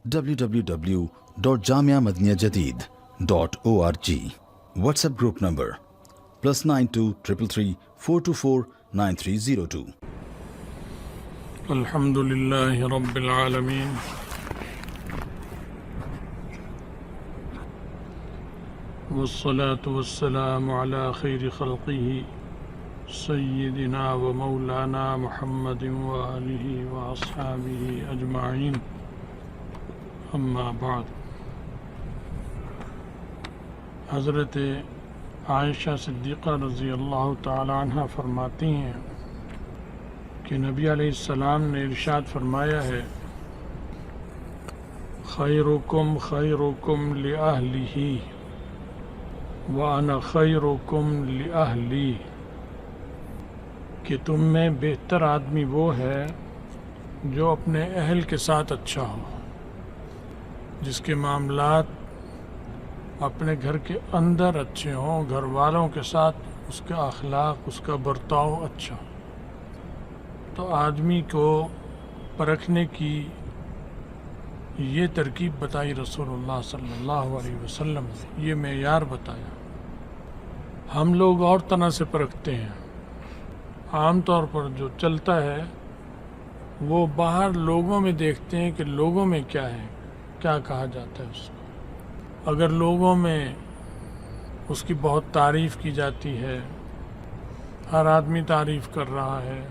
www.jamiamadiniyajadid.org. WhatsApp group number +92 333 424 9302. الحمد لله رب العالمين والصلاة والسلام على خير خلقه سيدنا ومولانا محمد وآله وأصحابه أجمعين أما بعد. حضرت عائشہ صدیقہ رضی اللہ تعالی عنہ فرماتی ہیں کہ نبی علیہ السلام نے ارشاد فرمایا ہے، خیرکم خیرکم لأہلہ وَأَنَا خَيْرُكُمْ لِأَهْلِي، کہ تم میں بہتر آدمی وہ ہے جو اپنے اہل کے ساتھ اچھا ہو، جس کے معاملات اپنے گھر کے اندر اچھے ہوں، گھر والوں کے ساتھ اس کا اخلاق، اس کا برتاؤ اچھا. تو آدمی کو پرکھنے کی یہ ترکیب بتائی رسول اللہ صلی اللہ علیہ وسلم نے، یہ معیار بتایا. ہم لوگ اور طرح سے پرکھتے ہیں. عام طور پر جو چلتا ہے وہ باہر لوگوں میں دیکھتے ہیں کہ لوگوں میں کیا ہے، کیا کہا جاتا ہے اس کو. اگر لوگوں میں اس کی بہت تعریف کی جاتی ہے، ہر آدمی تعریف کر رہا ہے،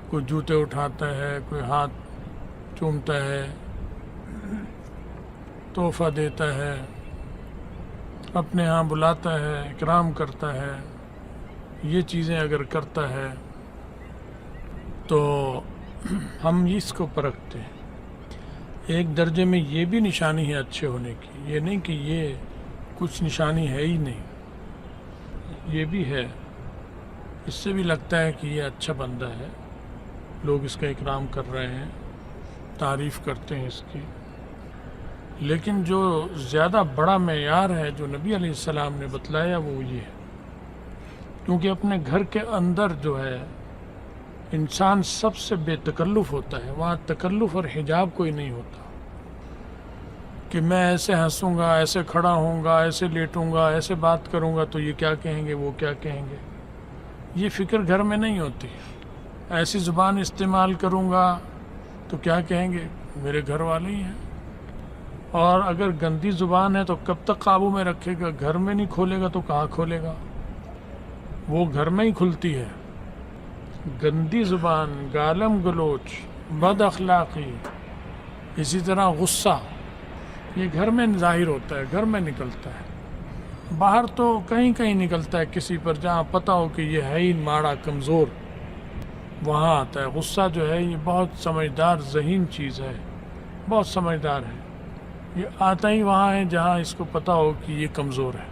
کوئی جوتے اٹھاتا ہے، کوئی ہاتھ چومتا ہے، تحفہ دیتا ہے، اپنے ہاں بلاتا ہے، اکرام کرتا ہے، یہ چیزیں اگر کرتا ہے تو ہم اس کو پرکھتے ہیں. ایک درجے میں یہ بھی نشانی ہے اچھے ہونے کی، یہ نہیں کہ یہ کچھ نشانی ہے ہی نہیں، یہ بھی ہے. اس سے بھی لگتا ہے کہ یہ اچھا بندہ ہے، لوگ اس کا اکرام کر رہے ہیں، تعریف کرتے ہیں اس کی. لیکن جو زیادہ بڑا معیار ہے جو نبی علیہ السلام نے بتلایا وہ یہ ہے، کیونکہ اپنے گھر کے اندر جو ہے انسان سب سے بے تکلف ہوتا ہے. وہاں تکلف اور حجاب کوئی نہیں ہوتا کہ میں ایسے ہنسوں گا، ایسے کھڑا ہوں گا، ایسے لیٹوں گا، ایسے بات کروں گا تو یہ کیا کہیں گے، وہ کیا کہیں گے. یہ فکر گھر میں نہیں ہوتی. ایسی زبان استعمال کروں گا تو کیا کہیں گے، میرے گھر والے ہی ہیں. اور اگر گندی زبان ہے تو کب تک قابو میں رکھے گا، گھر میں نہیں کھولے گا تو کہاں کھولے گا. وہ گھر میں ہی کھلتی ہے. گندی زبان، گالم گلوچ، بد اخلاقی، اسی طرح غصہ، یہ گھر میں ظاہر ہوتا ہے، گھر میں نکلتا ہے. باہر تو کہیں کہیں نکلتا ہے کسی پر جہاں پتہ ہو کہ یہ ہے ہی ماڑا کمزور، وہاں آتا ہے. غصہ جو ہے یہ بہت سمجھدار ذہین چیز ہے، بہت سمجھدار ہے. یہ آتا ہی وہاں ہے جہاں اس کو پتہ ہو کہ یہ کمزور ہے.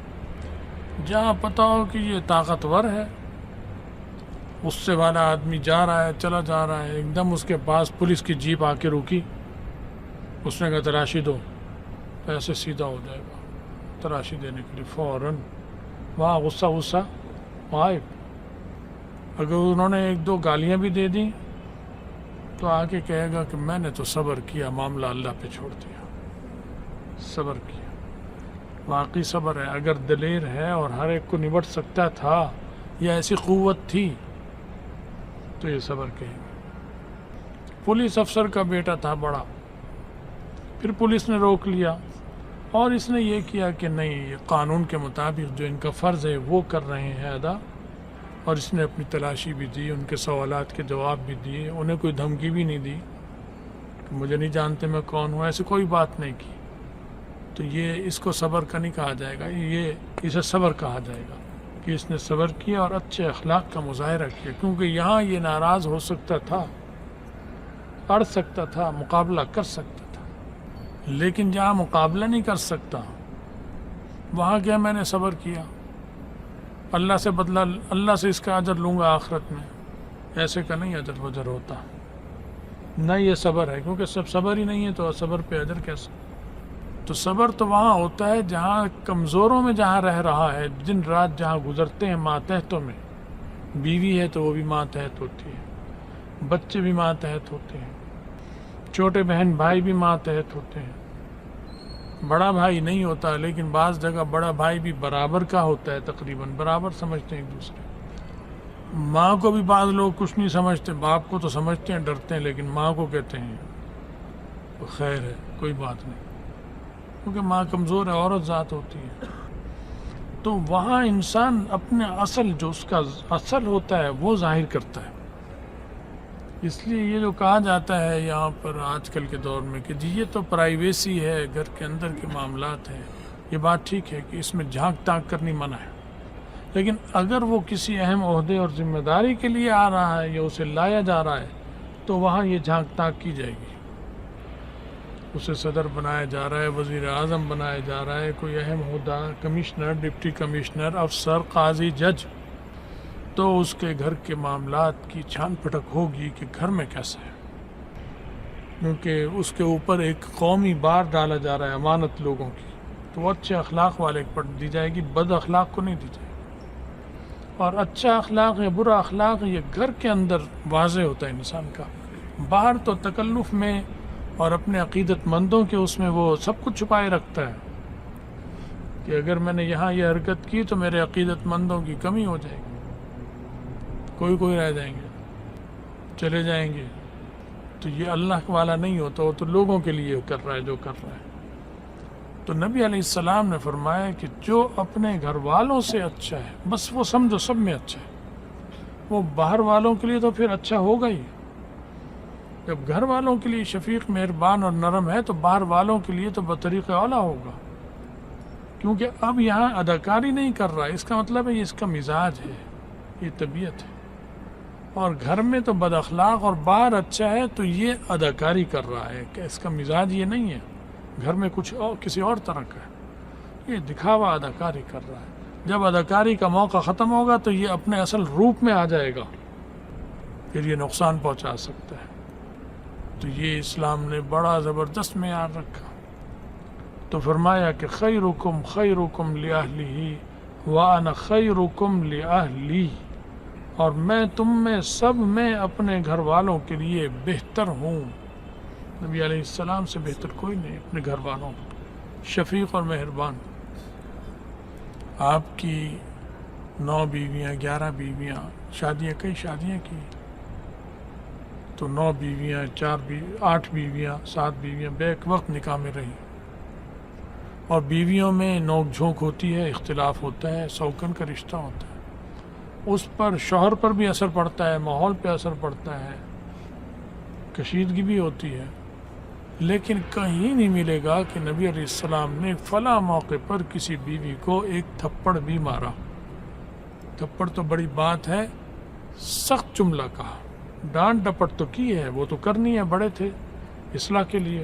جہاں پتہ ہو کہ یہ طاقتور ہے، غصے والا آدمی جا رہا ہے، چلا جا رہا ہے، ایک دم اس کے پاس پولیس کی جیپ آ کے روکی، اس نے کہا تلاشی دو، ایسے سیدھا ہو جائے گا تلاشی دینے کے لیے فوراً. وہاں غصہ غائب. اگر انہوں نے ایک دو گالیاں بھی دے دیں تو آ کے کہے گا کہ میں نے تو صبر کیا، معاملہ اللہ پہ چھوڑ دیا، صبر کیا. واقعی صبر ہے. اگر دلیر ہے اور ہر ایک کو نبٹ سکتا تھا یا ایسی قوت تھی تو یہ صبر کہے گا. پولیس افسر کا بیٹا تھا بڑا، پھر پولیس نے روک لیا اور اس نے یہ کیا کہ نہیں، یہ قانون کے مطابق جو ان کا فرض ہے وہ کر رہے ہیں ادا. اور اس نے اپنی تلاشی بھی دی، ان کے سوالات کے جواب بھی دیے، انہیں کوئی دھمکی بھی نہیں دی کہ مجھے نہیں جانتے میں کون ہوں، ایسی کوئی بات نہیں کی. تو یہ اس کو صبر کا نہیں کہا جائے گا، یہ اسے صبر کہا جائے گا کہ اس نے صبر کیا اور اچھے اخلاق کا مظاہرہ کیا. کیونکہ یہاں یہ ناراض ہو سکتا تھا، اڑ سکتا تھا، مقابلہ کر سکتا تھا. لیکن جہاں مقابلہ نہیں کر سکتا وہاں کیا میں نے صبر کیا، اللہ سے بدلہ، اللہ سے اس کا اجر لوں گا آخرت میں. ایسے کا نہیں اجر وجر ہوتا، نہ یہ صبر ہے. کیونکہ سب صبر ہی نہیں ہے تو صبر پہ اجر کیسے؟ تو صبر تو وہاں ہوتا ہے جہاں کمزوروں میں جہاں رہ رہا ہے، دن رات جہاں گزرتے ہیں ماتحتوں میں. بیوی ہے تو وہ بھی ماتحت ہوتی ہے، بچے بھی ماتحت ہوتے ہیں. چھوٹے بہن بھائی بھی ماتحت ہوتے ہیں، بڑا بھائی نہیں ہوتا، لیکن بعض جگہ بڑا بھائی بھی برابر کا ہوتا ہے، تقریباً برابر سمجھتے ہیں ایک دوسرے۔ ماں کو بھی بعض لوگ کچھ نہیں سمجھتے، باپ کو تو سمجھتے ہیں، ڈرتے ہیں، لیکن ماں کو کہتے ہیں تو خیر ہے، کوئی بات نہیں، کیونکہ ماں کمزور ہے، عورت ذات ہوتی ہے۔ تو وہاں انسان اپنے اصل، جو اس کا اصل ہوتا ہے وہ ظاہر کرتا ہے۔ اس لیے یہ جو کہا جاتا ہے یہاں پر آج کل کے دور میں کہ جی یہ تو پرائیویسی ہے، گھر کے اندر کے معاملات ہیں، یہ بات ٹھیک ہے کہ اس میں جھانک تاک کرنی منع ہے، لیکن اگر وہ کسی اہم عہدے اور ذمہ داری کے لیے آ رہا ہے یا اسے لایا جا رہا ہے تو وہاں یہ جھانک تاک کی جائے گی۔ اسے صدر بنایا جا رہا ہے، وزیر اعظم بنایا جا رہا ہے، کوئی اہم عہدہ، کمشنر، ڈپٹی کمشنر، افسر، قاضی، جج، تو اس کے گھر کے معاملات کی چھان پھٹک ہوگی کہ گھر میں کیسا ہے، کیونکہ اس کے اوپر ایک قومی بار ڈالا جا رہا ہے امانت لوگوں کی، تو وہ اچھے اخلاق والے پر دی جائے گی، بد اخلاق کو نہیں دی جائے گی۔ اور اچھا اخلاق یا برا اخلاق یہ گھر کے اندر واضح ہوتا ہے انسان کا، باہر تو تکلف میں اور اپنے عقیدت مندوں کے اس میں وہ سب کچھ چھپائے رکھتا ہے کہ اگر میں نے یہاں یہ حرکت کی تو میرے عقیدت مندوں کی کمی ہو جائے گی، کوئی رہ جائیں گے، چلے جائیں گے، تو یہ اللہ والا نہیں ہوتا، وہ تو لوگوں کے لیے کر رہا ہے جو کر رہا ہے۔ تو نبی علیہ السلام نے فرمایا کہ جو اپنے گھر والوں سے اچھا ہے بس وہ سمجھو سب میں اچھا ہے، وہ باہر والوں کے لیے تو پھر اچھا ہوگا ہی۔ جب گھر والوں کے لیے شفیق، مہربان اور نرم ہے تو باہر والوں کے لیے تو بطریق اولیٰ ہوگا، کیونکہ اب یہاں اداکاری نہیں کر رہا، اس کا مطلب ہے یہ اس کا مزاج ہے، یہ طبیعت ہے۔ اور گھر میں تو بد اخلاق اور باہر اچھا ہے تو یہ اداکاری کر رہا ہے کہ اس کا مزاج یہ نہیں ہے، گھر میں کچھ اور کسی اور طرح کا ہے، یہ دکھاوا اداکاری کر رہا ہے۔ جب اداکاری کا موقع ختم ہوگا تو یہ اپنے اصل روپ میں آ جائے گا، پھر یہ نقصان پہنچا سکتا ہے۔ تو یہ اسلام نے بڑا زبردست معیار رکھا، تو فرمایا کہ خیرکم خیرکم لأہلہ وأنا خیرکم لأہلی، اور میں تم میں سب میں اپنے گھر والوں کے لیے بہتر ہوں۔ نبی علیہ السلام سے بہتر کوئی نہیں اپنے گھر والوں، شفیق اور مہربان۔ آپ کی 9 بیویاں، 11 بیویاں، شادیاں، کئی شادیاں کی، تو 9 بیویاں، 8 بیویاں، 7 بیویاں بیک وقت نکاح میں رہی، اور بیویوں میں نوک جھونک ہوتی ہے، اختلاف ہوتا ہے، سوکن کا رشتہ ہوتا ہے، اس پر شوہر پر بھی اثر پڑتا ہے، ماحول پہ اثر پڑتا ہے، کشیدگی بھی ہوتی ہے، لیکن کہیں نہیں ملے گا کہ نبی علیہ السلام نے فلاں موقع پر کسی بیوی کو ایک تھپڑ بھی مارا۔ تھپڑ تو بڑی بات ہے، سخت جملہ کہا، ڈانٹ ڈپٹ تو کی ہے، وہ تو کرنی ہے، بڑے تھے اصلاح کے لیے،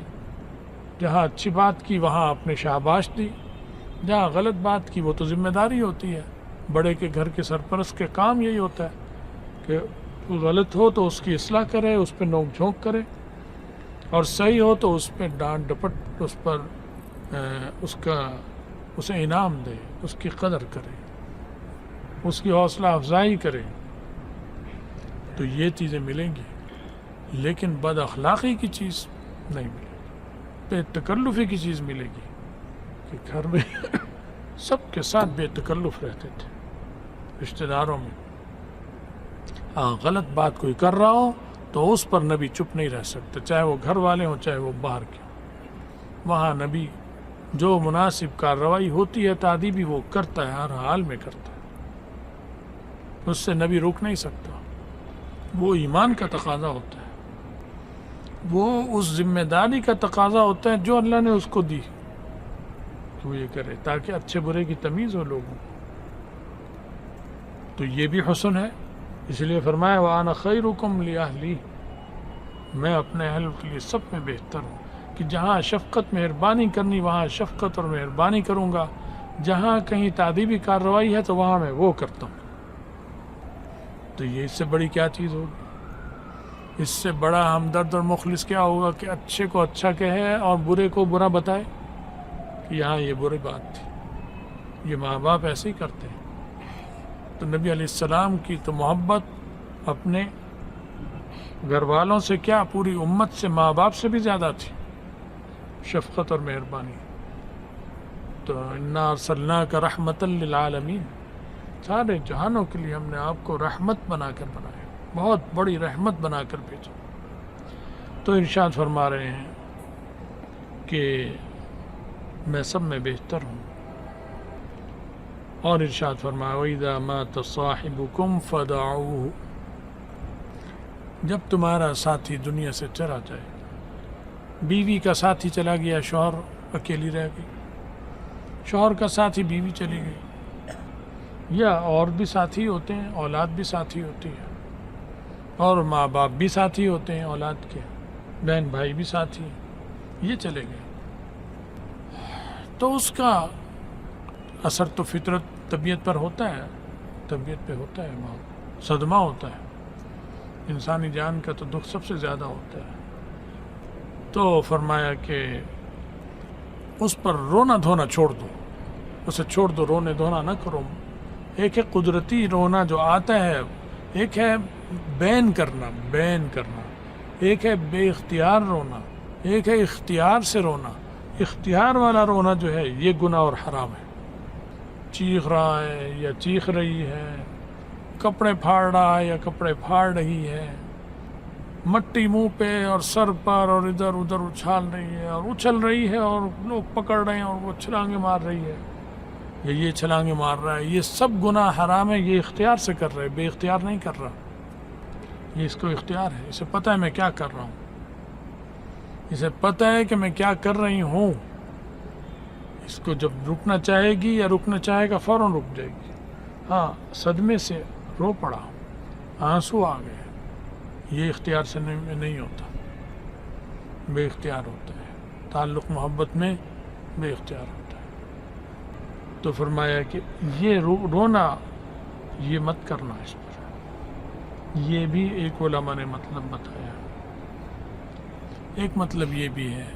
جہاں اچھی بات کی وہاں اپنے شاباش دی، جہاں غلط بات کی وہ تو ذمہ داری ہوتی ہے، بڑے کے گھر کے سرپرست کے کام یہی ہوتا ہے کہ غلط ہو تو اس کی اصلاح کرے، اس پہ نوک جھونک کرے، اور صحیح ہو تو اس پہ ڈانٹ ڈپٹ، اس پر اسے انعام دے، اس کی قدر کرے، اس کی حوصلہ افزائی کرے، تو یہ چیزیں ملیں گی۔ لیکن بد اخلاقی کی چیز نہیں ملے گی، بے تکلفی کی چیز ملے گی کہ گھر میں سب کے ساتھ بے تکلف رہتے تھے، رشتہ داروں میں ہاں غلط بات کوئی کر رہا ہو تو اس پر نبی چپ نہیں رہ سکتے، چاہے وہ گھر والے ہوں چاہے وہ باہر کے ہوں، وہاں نبی جو مناسب کارروائی ہوتی ہے تادیبی وہ کرتا ہے، ہر حال میں کرتا ہے، اس سے نبی روک نہیں سکتا، وہ ایمان کا تقاضا ہوتا ہے، وہ اس ذمہ داری کا تقاضا ہوتا ہے جو اللہ نے اس کو دی کہ وہ یہ کرے، تاکہ اچھے برے کی تمیز ہو لوگوں کو۔ تو یہ بھی حسن ہے، اس لیے فرمایا وَأَنَا خَيْرُكُمْ لِأَهْلِي، میں اپنے اہل کے لیے سب میں بہتر ہوں، کہ جہاں شفقت مہربانی کرنی وہاں شفقت اور مہربانی کروں گا، جہاں کہیں تعدیبی کارروائی ہے تو وہاں میں وہ کرتا ہوں۔ تو یہ اس سے بڑی کیا چیز ہوگی، اس سے بڑا ہمدرد اور مخلص کیا ہوگا کہ اچھے کو اچھا کہے اور برے کو برا بتائے کہ یہاں یہ بری بات تھی۔ یہ ماں باپ ایسے ہی کرتے ہیں۔ تو نبی علیہ السلام کی تو محبت اپنے گھر والوں سے کیا پوری امت سے، ماں باپ سے بھی زیادہ تھی شفقت اور مہربانی. تو انا ارسلناک رحمتا للعالمین، سارے جہانوں کے لیے ہم نے آپ کو رحمت بنا کر بنایا، بہت بڑی رحمت بنا کر بھیجا. تو ارشاد فرما رہے ہیں کہ میں سب میں بہتر ہوں. اور ارشاد فرمایا وَإِذَا مَاتَ صَاحِبُكُمْ فَدَعُوهُ، جب تمہارا ساتھی دنیا سے چلا جائے، بیوی کا ساتھی چلا گیا، شوہر اکیلی رہ گئی، شوہر کا ساتھی بیوی چلی گئی، یا اور بھی ساتھی ہوتے ہیں، اولاد بھی ساتھی ہوتی ہے، اور ماں باپ بھی ساتھی ہوتے ہیں اولاد کے، بہن بھائی بھی ساتھی ہیں، یہ چلے گئے، تو اس کا اثر تو فطرت طبیعت پر ہوتا ہے، طبیعت پہ ہوتا ہے، بہت صدمہ ہوتا ہے. انسانی جان کا تو دکھ سب سے زیادہ ہوتا ہے. تو فرمایا کہ اس پر رونا دھونا چھوڑ دو، اسے چھوڑ دو، رونے دھونا نہ کرو. ایک ہے قدرتی رونا جو آتا ہے، ایک ہے بین کرنا، ایک ہے بے اختیار رونا، ایک ہے اختیار سے رونا. اختیار والا رونا جو ہے یہ گناہ اور حرام ہے. چیخ رہا ہے یا چیخ رہی ہے، کپڑے پھاڑ رہا ہے یا کپڑے پھاڑ رہی ہے، مٹی منہ پہ اور سر پر اور ادھر ادھر اچھال رہی ہے اور اچھل رہی ہے اور لوگ پکڑ رہے ہیں اور وہ چھلانگیں مار رہی ہے، یا یہ چھلانگیں مار رہا ہے، یہ سب گناہ حرام ہے. یہ اختیار سے کر رہے، بے اختیار نہیں کر رہا. یہ اس کو اختیار ہے، اسے پتہ ہے میں کیا کر رہا ہوں، اسے پتہ ہے کہ میں کیا کر رہی ہوں. اس کو جب رکنا چاہے گی یا رکنا چاہے گا فوراً رک جائے گی. ہاں صدمے سے رو پڑا، آنسو آ گئے، یہ اختیار سے نہیں ہوتا، بے اختیار ہوتا ہے. تعلق محبت میں بے اختیار ہوتا ہے. تو فرمایا کہ یہ رونا یہ مت کرنا اس پر. یہ بھی ایک علماء نے مطلب بتایا. ایک مطلب یہ بھی ہے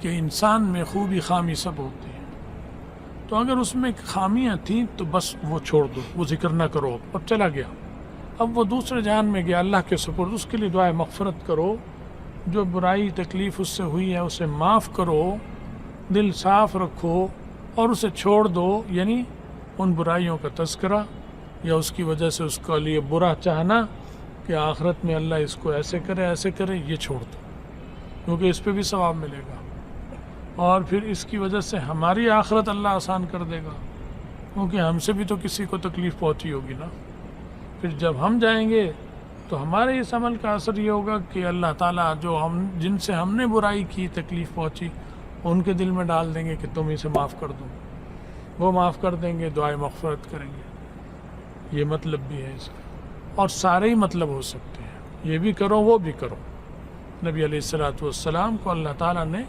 کہ انسان میں خوبی خامی سب ہوتی ہے، تو اگر اس میں خامیاں تھیں تو بس وہ چھوڑ دو، وہ ذکر نہ کرو. اب چلا گیا، اب وہ دوسرے جہان میں گیا، اللہ کے سپرد. اس کے لیے دعائے مغفرت کرو، جو برائی تکلیف اس سے ہوئی ہے اسے معاف کرو، دل صاف رکھو اور اسے چھوڑ دو. یعنی ان برائیوں کا تذکرہ یا اس کی وجہ سے اس کے لیے برا چاہنا کہ آخرت میں اللہ اس کو ایسے کرے ایسے کرے، یہ چھوڑ دو، کیونکہ اس پہ بھی ثواب ملے گا. اور پھر اس کی وجہ سے ہماری آخرت اللہ آسان کر دے گا، کیونکہ ہم سے بھی تو کسی کو تکلیف پہنچی ہوگی نا. پھر جب ہم جائیں گے تو ہمارے اس عمل کا اثر یہ ہوگا کہ اللہ تعالیٰ جو جن سے ہم نے برائی کی، تکلیف پہنچی، ان کے دل میں ڈال دیں گے کہ تم اسے معاف کر دو. وہ معاف کر دیں گے، دعائے مغفرت کریں گے. یہ مطلب بھی ہے اس کا، اور سارے ہی مطلب ہو سکتے ہیں. یہ بھی کرو، وہ بھی کرو. نبی علیہ الصلوۃ والسلام کو اللہ تعالیٰ نے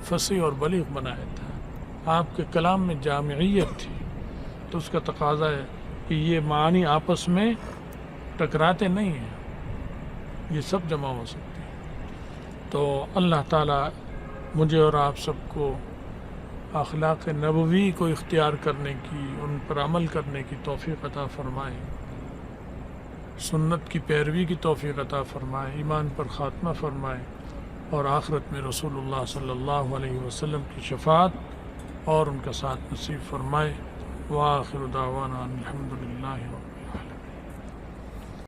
فصیح اور بلیغ بنایا تھا. آپ کے کلام میں جامعیت تھی، تو اس کا تقاضا ہے کہ یہ معانی آپس میں ٹکراتے نہیں ہیں، یہ سب جمع ہو سکتے ہیں. تو اللہ تعالیٰ مجھے اور آپ سب کو اخلاق نبوی کو اختیار کرنے کی، ان پر عمل کرنے کی توفیق عطا فرمائے، سنت کی پیروی کی توفیق عطا فرمائے، ایمان پر خاتمہ فرمائے، اور آخرت میں رسول اللہ صلی اللہ علیہ وسلم کی شفاعت اور ان کا ساتھ نصیب فرمائے. وآخر دعوانا الحمدللہ.